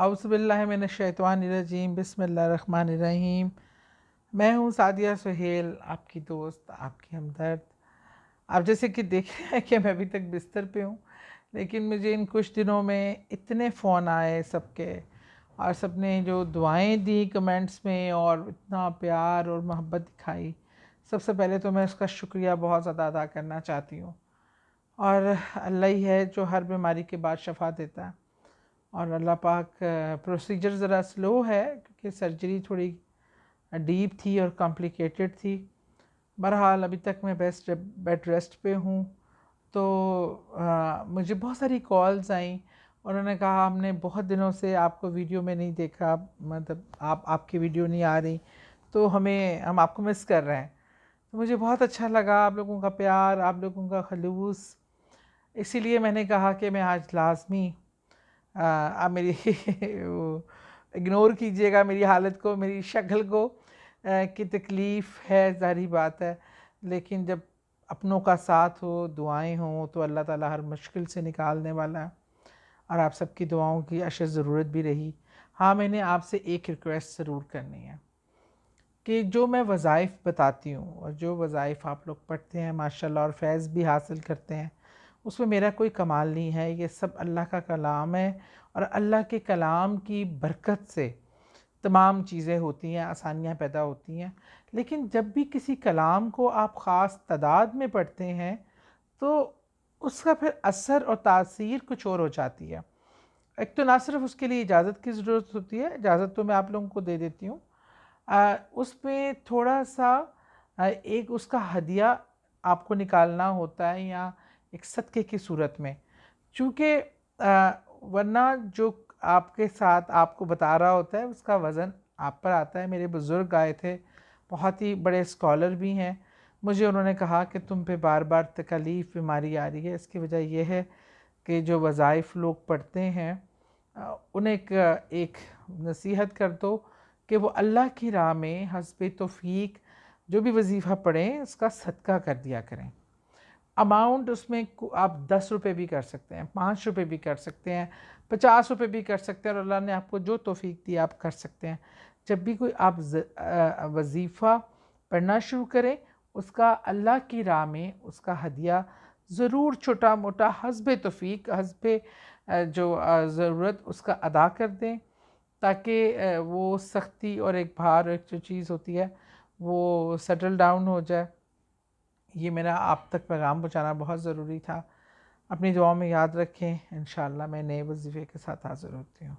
اعوذ باللہ من الشیطان الرجیم، بسم اللہ الرحمن الرحیم۔ میں ہوں سعدیہ سہیل، آپ کی دوست، آپ کی ہمدرد۔ آپ جیسے کہ دیکھ رہے ہیں کہ میں ابھی تک بستر پہ ہوں، لیکن مجھے ان کچھ دنوں میں اتنے فون آئے سب کے، اور سب نے جو دعائیں دی کمنٹس میں اور اتنا پیار اور محبت دکھائی، سب سے پہلے تو میں اس کا شکریہ بہت زیادہ ادا کرنا چاہتی ہوں۔ اور اللہ ہی ہے جو ہر بیماری کے بعد شفا دیتا ہے، اور اللہ پاک پروسیجر ذرا سلو ہے کیونکہ سرجری تھوڑی ڈیپ تھی اور کمپلیکیٹڈ تھی۔ بہرحال ابھی تک میں بیڈ ریسٹ پہ ہوں، تو مجھے بہت ساری کالز آئیں، انہوں نے کہا ہم نے بہت دنوں سے آپ کو ویڈیو میں نہیں دیکھا، مطلب آپ کی ویڈیو نہیں آ رہی، تو ہم آپ کو مس کر رہے ہیں۔ تو مجھے بہت اچھا لگا آپ لوگوں کا پیار، آپ لوگوں کا خلوص، اسی لیے میں نے کہا کہ میں آج لازمی آپ میری اگنور کیجئے گا میری حالت کو، میری شکل کو، کہ تکلیف ہے ظاہری بات ہے، لیکن جب اپنوں کا ساتھ ہو، دعائیں ہوں، تو اللہ تعالیٰ ہر مشکل سے نکالنے والا ہے۔ اور آپ سب کی دعاؤں کی اشد ضرورت بھی رہی۔ ہاں، میں نے آپ سے ایک ریکویسٹ ضرور کرنی ہے کہ جو میں وظائف بتاتی ہوں اور جو وظائف آپ لوگ پڑھتے ہیں ماشاءاللہ اور فیض بھی حاصل کرتے ہیں، اس میں میرا کوئی کمال نہیں ہے، یہ سب اللہ کا کلام ہے، اور اللہ کے کلام کی برکت سے تمام چیزیں ہوتی ہیں، آسانیاں پیدا ہوتی ہیں۔ لیکن جب بھی کسی کلام کو آپ خاص تعداد میں پڑھتے ہیں تو اس کا پھر اثر اور تاثیر کچھ اور ہو جاتی ہے۔ ایک تو نہ صرف اس کے لیے اجازت کی ضرورت ہوتی ہے، اجازت تو میں آپ لوگوں کو دے دیتی ہوں، اس میں تھوڑا سا ایک اس کا ہدیہ آپ کو نکالنا ہوتا ہے، یا ایک صدقے کی صورت میں، چونکہ ورنہ جو آپ کے ساتھ آپ کو بتا رہا ہوتا ہے اس کا وزن آپ پر آتا ہے۔ میرے بزرگ آئے تھے، بہت ہی بڑے اسکالر بھی ہیں، مجھے انہوں نے کہا کہ تم پہ بار بار تکلیف بیماری آ رہی ہے، اس کی وجہ یہ ہے کہ جو وظائف لوگ پڑھتے ہیں انہیں ایک نصیحت کر دو کہ وہ اللہ کی راہ میں حسب توفیق جو بھی وظیفہ پڑھیں اس کا صدقہ کر دیا کریں۔ اماؤنٹ اس میں آپ 10 روپے بھی کر سکتے ہیں، 5 روپے بھی کر سکتے ہیں، 50 روپے بھی کر سکتے ہیں، اور اللہ نے آپ کو جو توفیق دی آپ کر سکتے ہیں۔ جب بھی کوئی آپ وظیفہ پڑھنا شروع کریں، اس کا اللہ کی راہ میں اس کا ہدیہ ضرور چھوٹا موٹا حسب توفیق، حسب جو ضرورت اس کا ادا کر دیں، تاکہ وہ سختی اور ایک بھار، ایک جو چیز ہوتی ہے وہ سیٹل ڈاؤن ہو جائے۔ یہ میرا آپ تک پیغام پہنچانا بہت ضروری تھا۔ اپنی دعاؤں میں یاد رکھیں، انشاءاللہ میں نئے وظیفے کے ساتھ حاضر ہوتی ہوں۔